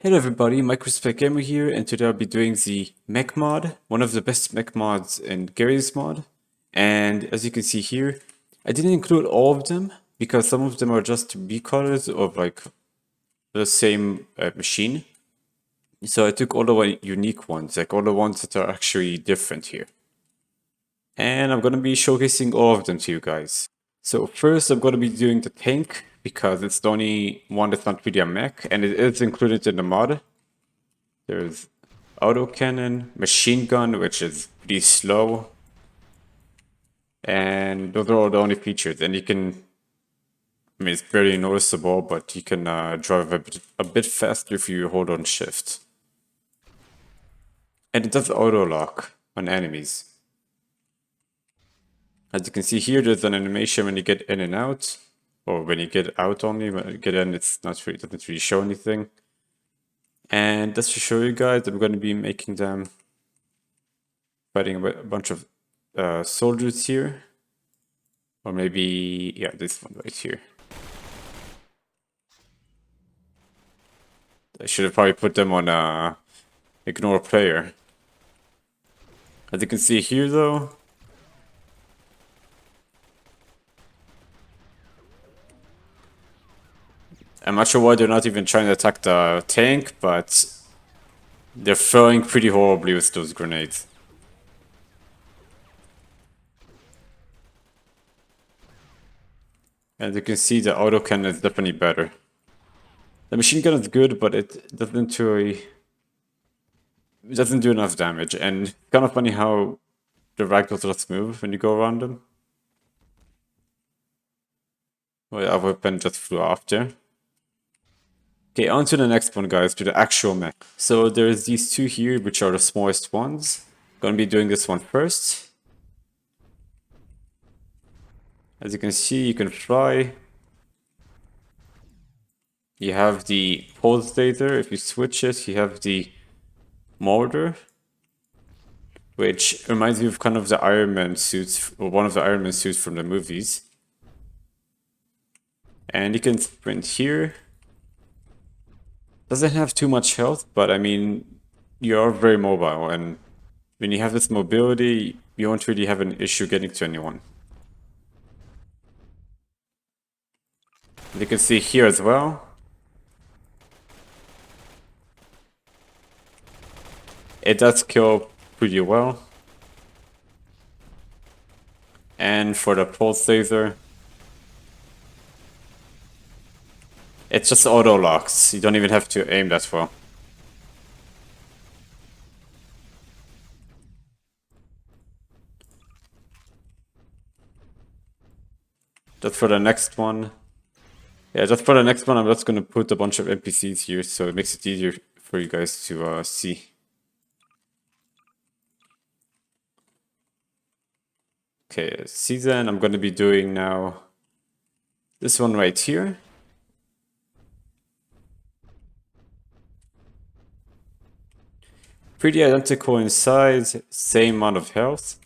Hello everybody, Microspecgamer here, and today I'll be doing the Mech mod, one of the best mech mods in Gary's mod. And as you can see here, I didn't include all of them because some of them are just recolors of like the same machine. So I took all the unique ones, like all the ones that are actually different here. And I'm going to be showcasing all of them to you guys. So first I'm going to be doing the tank because it's the only one that's not really a mech, and it is included in the mod. There's autocannon, machine gun, which is pretty slow. And those are all the only features. And you can, I mean, it's barely noticeable, but you can drive a bit faster if you hold on shift. And it does auto lock on enemies. As you can see here, there's an animation when you get in and out, or when you get out only. When you get in, it's not really, doesn't really show anything. And just to show you guys, I'm going to be making them fighting a bunch of soldiers here. Or maybe, yeah, this one right here. I should have probably put them on ignore player. As you can see here though, I'm not sure why they're not even trying to attack the tank, but they're throwing pretty horribly with those grenades. As you can see, the autocannon is definitely better. The machine gun is good, but it doesn't do enough damage, and it's kind of funny how the ragdolls just move when you go around them. Well, our weapon just flew off there. Okay, on to the next one, guys, to the actual mech. So there's these two here, which are the smallest ones. Gonna be doing this one first. As you can see, you can fly. You have the pulse laser. If you switch it, you have the mortar, which reminds me of kind of the Iron Man suits, or one of the Iron Man suits from the movies. And you can sprint here. Doesn't have too much health, but I mean, you are very mobile, and when you have this mobility, you won't really have an issue getting to anyone. You can see here as well. It does kill pretty well. And for the pulse laser, it's just auto locks. You don't even have to aim that well. Just for the next one. Yeah, just for the next one, I'm just going to put a bunch of NPCs here so it makes it easier for you guys to see. Okay, season, I'm going to be doing now this one right here. Pretty identical in size, same amount of health.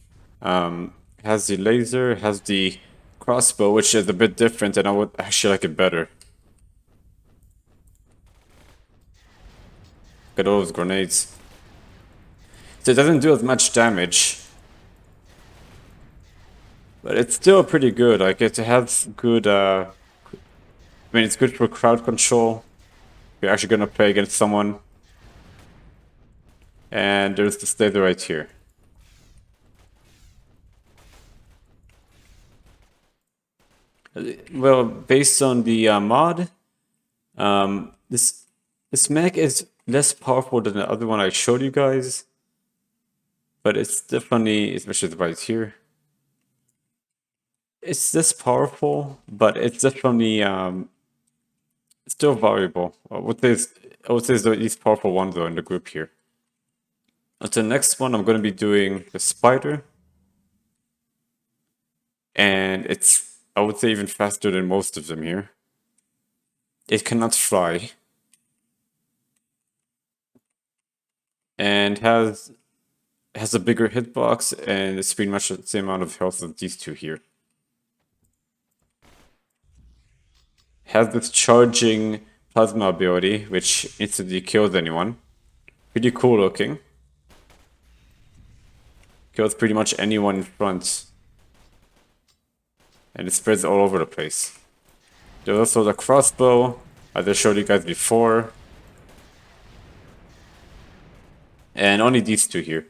Has the laser, has the crossbow, which is a bit different, and I would actually like it better. Look at all those grenades. So it doesn't do as much damage, but it's still pretty good. Like, it has good, I mean, it's good for crowd control. You're actually gonna play against someone. And there's the laser right here. Well, based on the mod, this mech is less powerful than the other one I showed you guys, but it's definitely, especially right here, it's less powerful, but it's definitely still valuable. I would say it's the least powerful one though in the group here. On to the next one, I'm going to be doing the spider, and it's, I would say, even faster than most of them here. It cannot fly. And has a bigger hitbox, and it's pretty much the same amount of health as these two here. Has this charging plasma ability, which instantly kills anyone. Pretty cool looking. Kills pretty much anyone in front. And it spreads all over the place. There's also the crossbow, as I showed you guys before. And only these two here.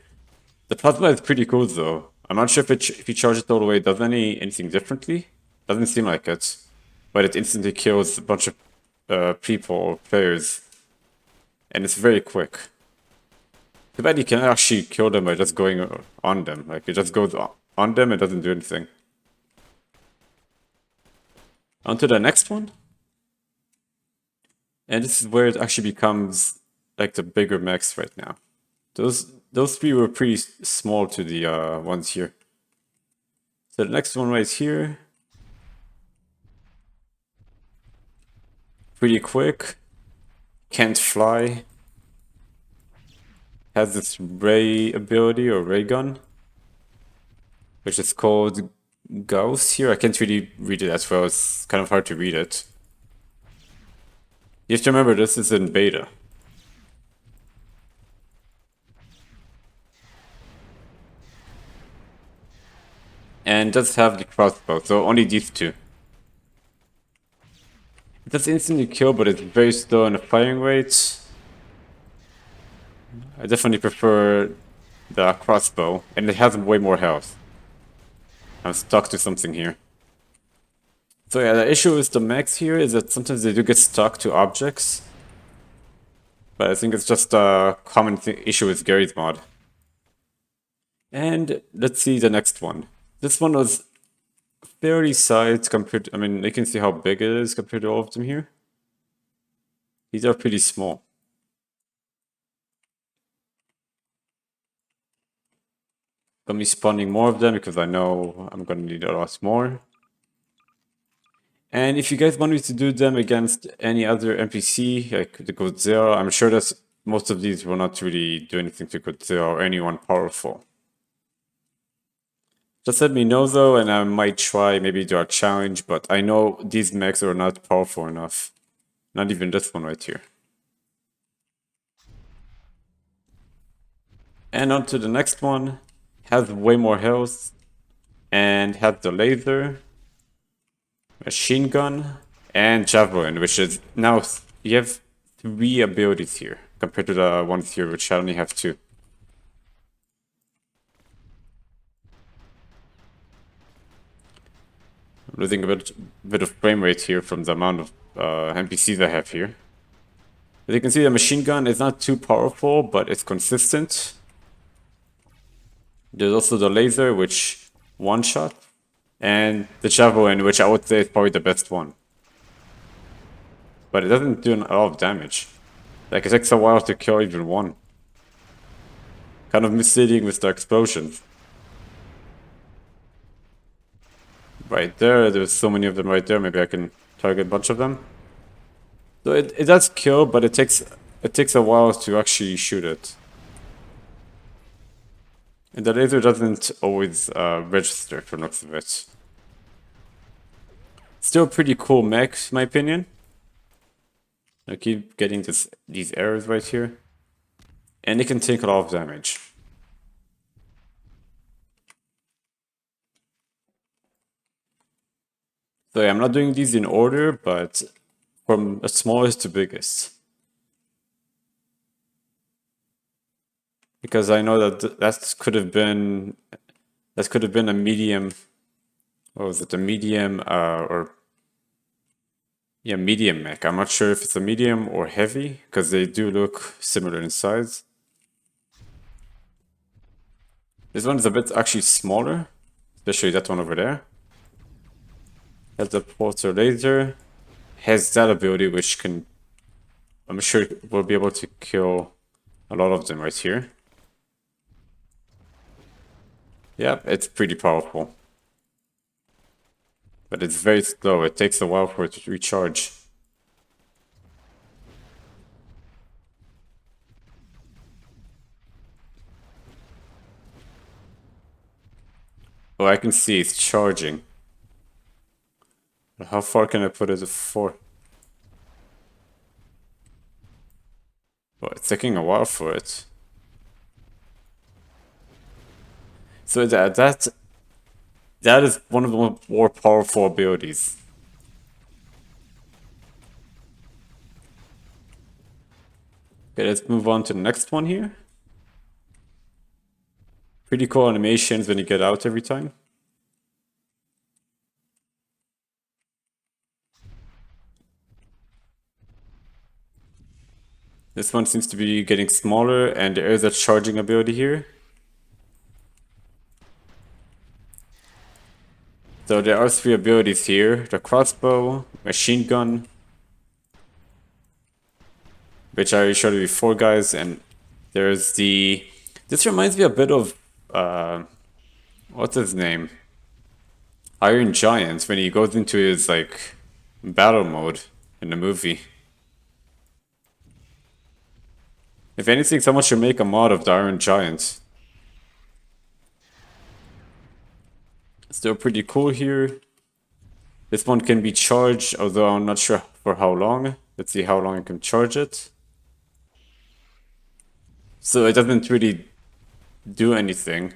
The plasma is pretty cool though. I'm not sure if you charge it all the way, it does anything differently. Doesn't seem like it. But it instantly kills a bunch of people or players. And it's very quick. Too bad you can actually kill them by just going on them. Like, it just goes on them and doesn't do anything. On to the next one. And this is where it actually becomes like the bigger mechs right now. Those three were pretty small to the ones here. So the next one right here. Pretty quick. Can't fly. Has this ray ability or ray gun, which is called Gauss here. I can't really read it as well. It's kind of hard to read it. You have to remember this is in beta. And it does have the crossbow, so only these two. It does instantly kill, but it's very slow in the firing rate. I definitely prefer the crossbow, and it has way more health. I'm stuck to something here. So yeah, the issue with the mechs here is that sometimes they do get stuck to objects. But I think it's just a common issue with Gary's mod. And let's see the next one. This one was fairly sized compared to, I mean, you can see how big it is compared to all of them here. These are pretty small. Gonna be spawning more of them because I know I'm gonna need a lot more. And if you guys want me to do them against any other NPC, like the Godzilla, I'm sure that most of these will not really do anything to Godzilla or anyone powerful. Just let me know though, and I might try maybe do a challenge, but I know these mechs are not powerful enough. Not even this one right here. And on to the next one. Has way more health and has the laser, machine gun, and javelin, which is now you have 3 abilities here compared to the ones here which I only have 2. I'm losing a bit of frame rate here from the amount of NPCs I have here. As you can see, the machine gun is not too powerful, but it's consistent. There's also the laser, which one-shot, and the javelin, which I would say is probably the best one. But it doesn't do a lot of damage. Like, it takes a while to kill even one. Kind of misleading with the explosions. Right there, there's so many of them right there, maybe I can target a bunch of them. So it does kill, but it takes a while to actually shoot it. And the laser doesn't always register for looks of it. Still a pretty cool mech, in my opinion. I keep getting these errors right here. And it can take a lot of damage. So yeah, I'm not doing these in order, but from the smallest to biggest. Because I know that that could have been a medium. What was it? A medium medium mech. I'm not sure if it's a medium or heavy because they do look similar in size. This one is a bit actually smaller, especially that one over there. Has the porter laser, has that ability which can, I'm sure we'll be able to kill a lot of them right here. Yeah, it's pretty powerful. But it's very slow, it takes a while for it to recharge. Oh, I can see it's charging. How far can I put it for? Well, it's taking a while for it. So that is one of the more powerful abilities. Okay, let's move on to the next one here. Pretty cool animations when you get out every time. This one seems to be getting smaller, and there is a charging ability here. So there are 3 abilities here. The crossbow, machine gun, which I already showed you before, guys, and there's the... This reminds me a bit of... what's his name? Iron Giant, when he goes into his, like, battle mode in the movie. If anything, someone should make a mod of the Iron Giant. Still pretty cool here. This one can be charged, although I'm not sure for how long. Let's see how long I can charge it. So it doesn't really do anything,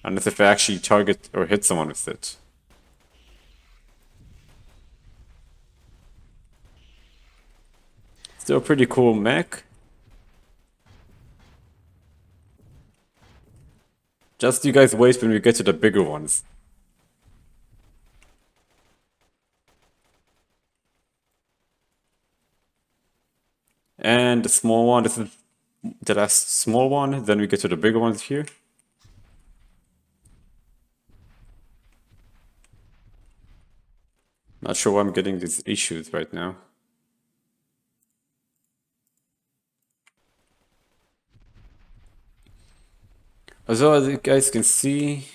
unless if I actually target or hit someone with it. Still a pretty cool mech. Just you guys wait when we get to the bigger ones. And the small one, this is the last small one, then we get to the bigger ones here. Not sure why I'm getting these issues right now. As well as you guys can see,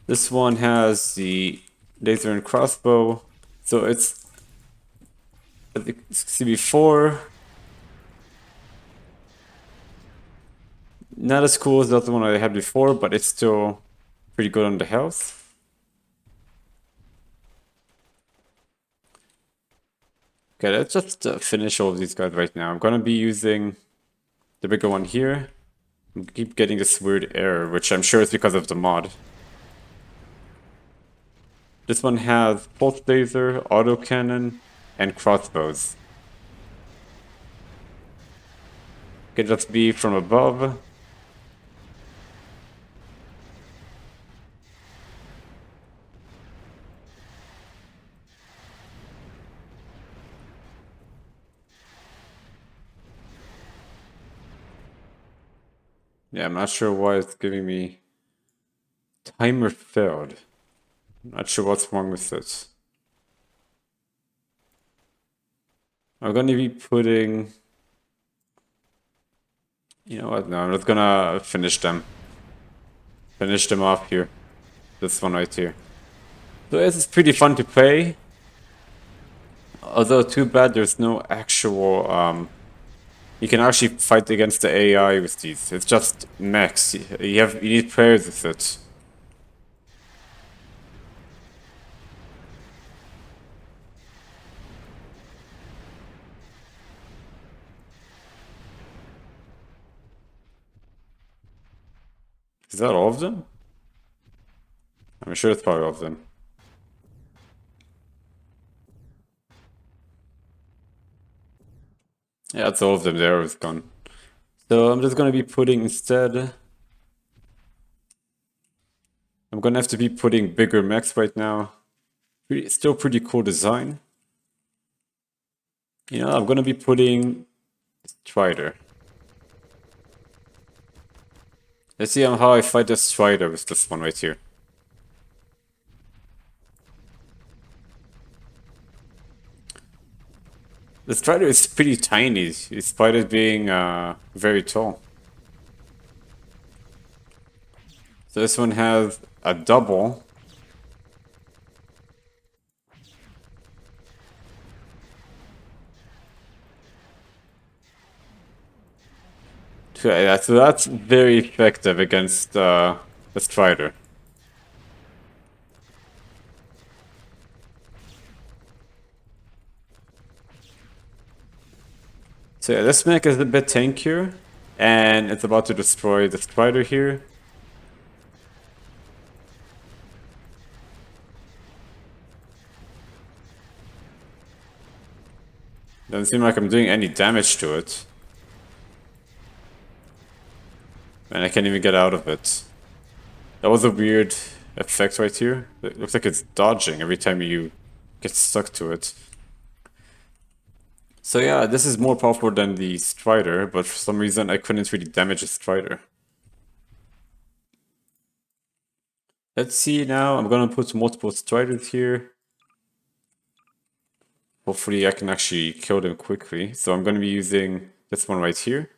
this one has the laser and crossbow. So it's, as you can see before, not as cool as the other one I had before, but it's still pretty good on the health. Okay, let's just finish all of these guys right now. I'm gonna be using the bigger one here. I keep getting this weird error, which I'm sure is because of the mod. This one has pulse laser, autocannon, and crossbows. Okay, let's be from above. Yeah, I'm not sure why it's giving me timer failed. I'm not sure what's wrong with it. I'm gonna be putting... You know what? No, I'm not gonna finish them. Finish them off here. This one right here. So this is pretty fun to play. Although too bad there's no actual... You can actually fight against the AI with these. It's just mechs. You need players with it. Is that all of them? I'm sure it's probably all of them. Yeah, it's all of them. The arrow is gone. So I'm just gonna be putting instead... I'm gonna have to be putting bigger mechs right now. Still pretty cool design. You know, I'm gonna be putting Strider. Let's see how I fight the Strider with this one right here. The Strider is pretty tiny, despite it being very tall. So this one has a double. Yeah, so that's very effective against the Strider. So yeah, this mech is a bit tankier, and it's about to destroy the Strider here. Doesn't seem like I'm doing any damage to it. And I can't even get out of it. That was a weird effect right here. It looks like it's dodging every time you get stuck to it. So yeah, this is more powerful than the Strider, but for some reason I couldn't really damage the Strider. Let's see now, I'm gonna put multiple Striders here. Hopefully I can actually kill them quickly. So I'm gonna be using this one right here.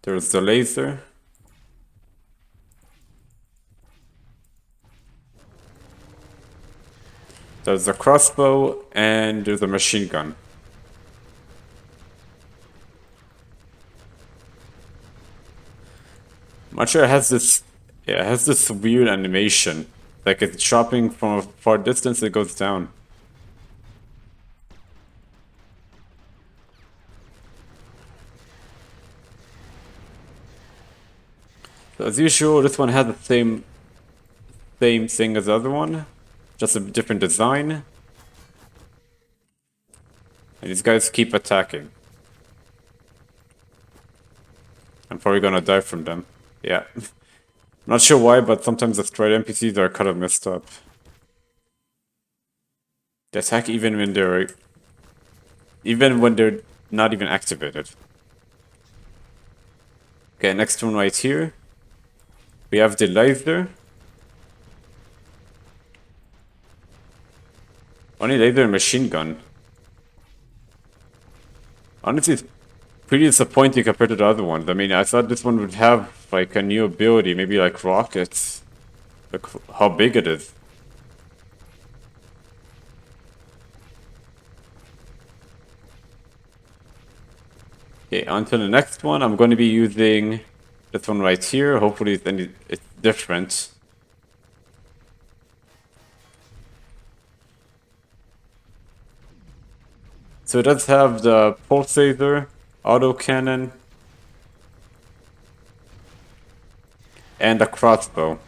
There's the laser. There's a crossbow, and there's a machine gun. I'm not sure it has this. Yeah, it has this weird animation. Like it's chopping from a far distance, it goes down. So as usual, this one has the same thing as the other one, just a different design. And these guys keep attacking. I'm probably gonna die from them. Yeah. Not sure why, but sometimes the straight NPCs are kind of messed up. They attack even when they're not even activated. Okay, next one right here. We have the laser. Only laser and machine gun. Honestly, it's pretty disappointing compared to the other ones. I mean, I thought this one would have like a new ability, maybe like rockets. Look how big it is. Okay, on to the next one. I'm going to be using this one right here. Hopefully it's different. So it does have the pulse laser, auto cannon, and the crossbow.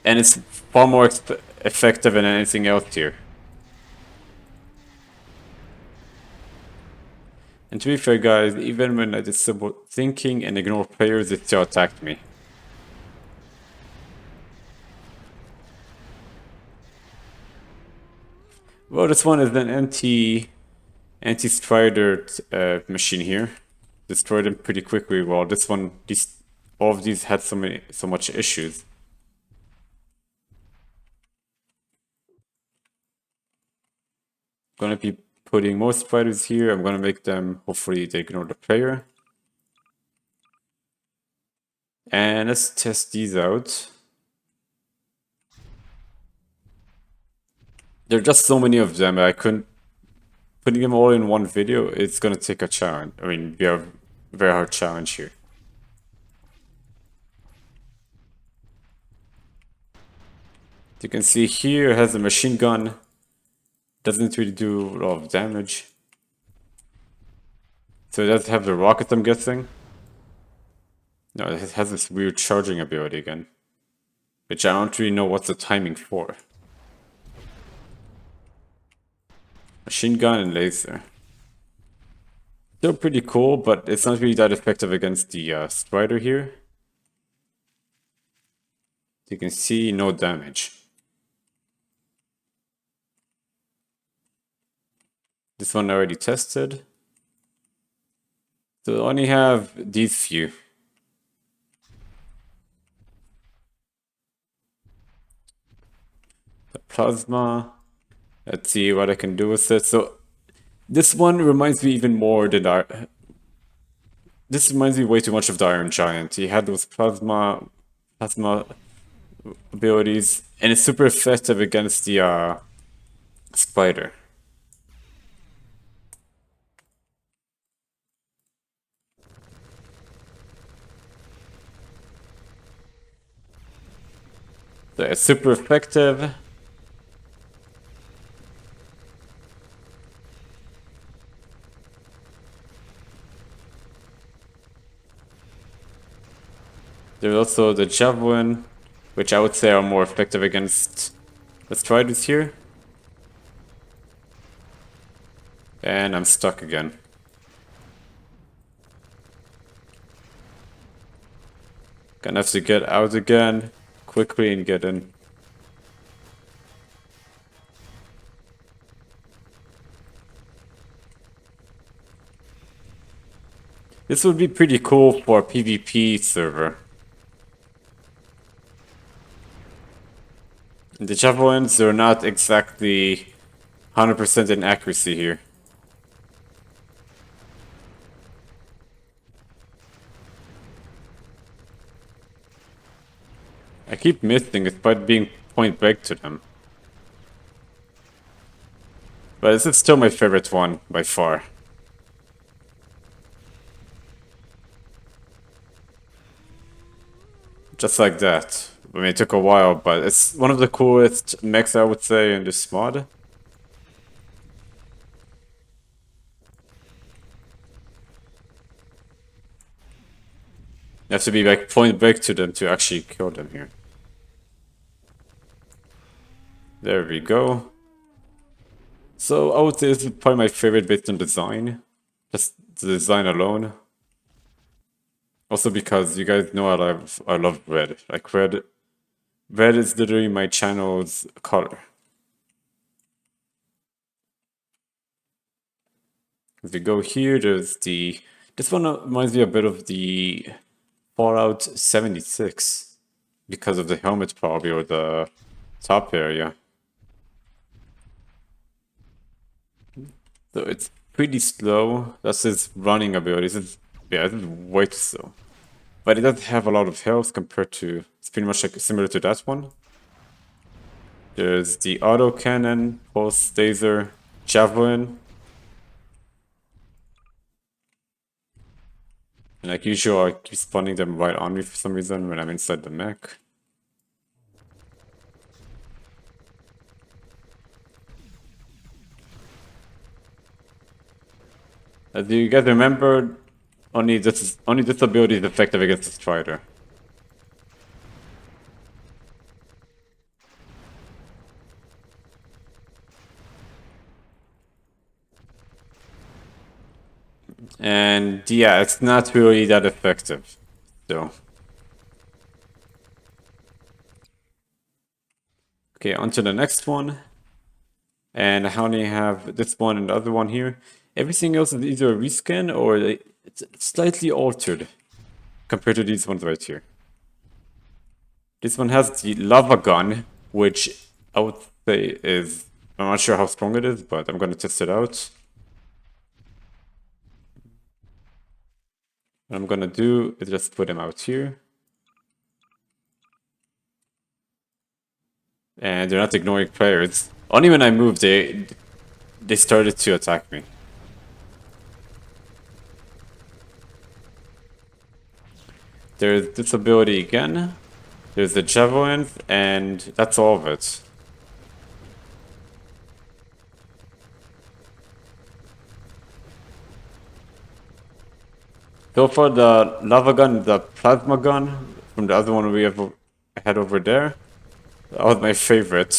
And it's far more effective than anything else here. And to be fair, guys, even when I disable thinking and ignore players, it still attacked me. Well, this one is an anti-strider machine here. Destroyed them pretty quickly. While this one, all of these had so much issues. Gonna be putting more spiders here. I'm gonna make them, hopefully they ignore the player. And let's test these out. There are just so many of them, I couldn't... Putting them all in one video, it's gonna take a challenge. I mean, we have a very hard challenge here. You can see here it has a machine gun. Doesn't really do a lot of damage. So it does have the rocket, I'm guessing. No, it has this weird charging ability again. Which I don't really know what's the timing for. Machine gun and laser. Still pretty cool, but it's not really that effective against the Strider here. You can see no damage. This one I already tested. So I only have these few. The plasma. Let's see what I can do with it. So this one reminds me even more than this reminds me way too much of the Iron Giant. He had those plasma abilities, and it's super effective against the spider. So it's super effective. There's also the javelin, which I would say are more effective against the striders here. And I'm stuck again. Gonna have to get out again quickly and get in. This would be pretty cool for a PvP server. The javelins are not exactly 100% in accuracy here. I keep missing despite being point blank to them. But this is still my favorite one by far. Just like that. I mean, it took a while, but it's one of the coolest mechs I would say in this mod. You have to be like point blank to them to actually kill them here. There we go. So I would say this is probably my favorite based on design. Just the design alone. Also because you guys know I love red. Like red is literally my channel's color. If we go here, there's this one reminds me a bit of the Fallout 76 because of the helmet probably or the top area. So it's pretty slow. That's his running ability. Yeah, this is way too slow. But it does have a lot of health compared to, it's pretty much like similar to that one. There's the auto cannon, pulse laser, javelin. And like usual, I keep spawning them right on me for some reason when I'm inside the mech. As you guys remember, only this ability is effective against the strider. And yeah, it's not really that effective. So okay, on to the next one. And I only have this one and the other one here. Everything else is either a reskin or it's slightly altered compared to these ones right here. This one has the lava gun, which I would say is, I'm not sure how strong it is, but I'm gonna test it out. What I'm gonna do is just put him out here. And they're not ignoring players. Only when I move, they started to attack me. There's this ability again. There's the javelin, and that's all of it. So far, the lava gun, the plasma gun from the other one we have had over there, that was my favorite.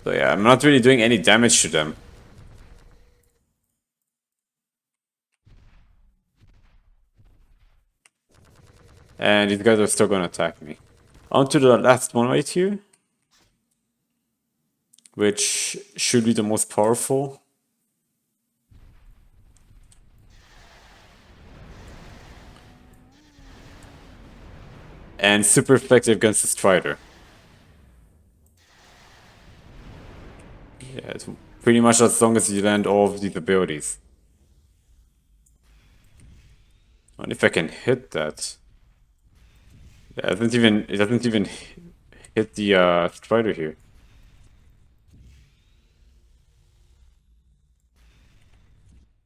So yeah, I'm not really doing any damage to them. And these guys are still gonna attack me. On to the last one right here, which should be the most powerful. And super effective against the strider. Yeah, it's pretty much as long as you land all of these abilities. And if I can hit that. Yeah, it doesn't even hit the strider here.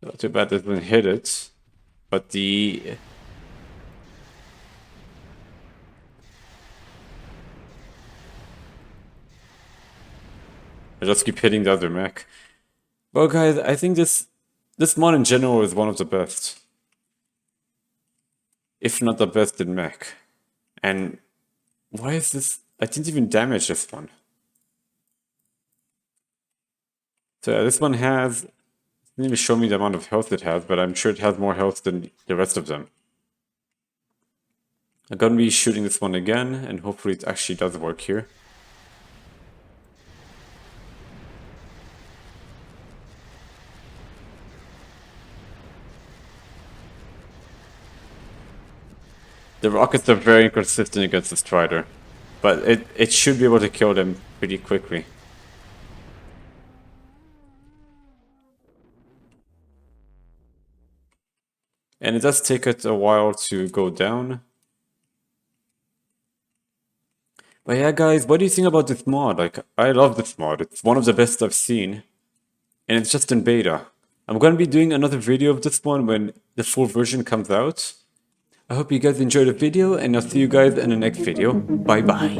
Not too bad it doesn't hit it. But the I just keep hitting the other mech. Well, guys, I think this mod in general is one of the best, if not the best in mech. And why is this? I didn't even damage this one. So this one has, it didn't even show me the amount of health it has, but I'm sure it has more health than the rest of them. I'm gonna be shooting this one again, and hopefully it actually does work here. The rockets are very inconsistent against the Strider, but it should be able to kill them pretty quickly. And it does take it a while to go down. But yeah, guys, what do you think about this mod? Like, I love this mod. It's one of the best I've seen. And it's just in beta. I'm gonna be doing another video of this one when the full version comes out. I hope you guys enjoyed the video, and I'll see you guys in the next video. Bye bye.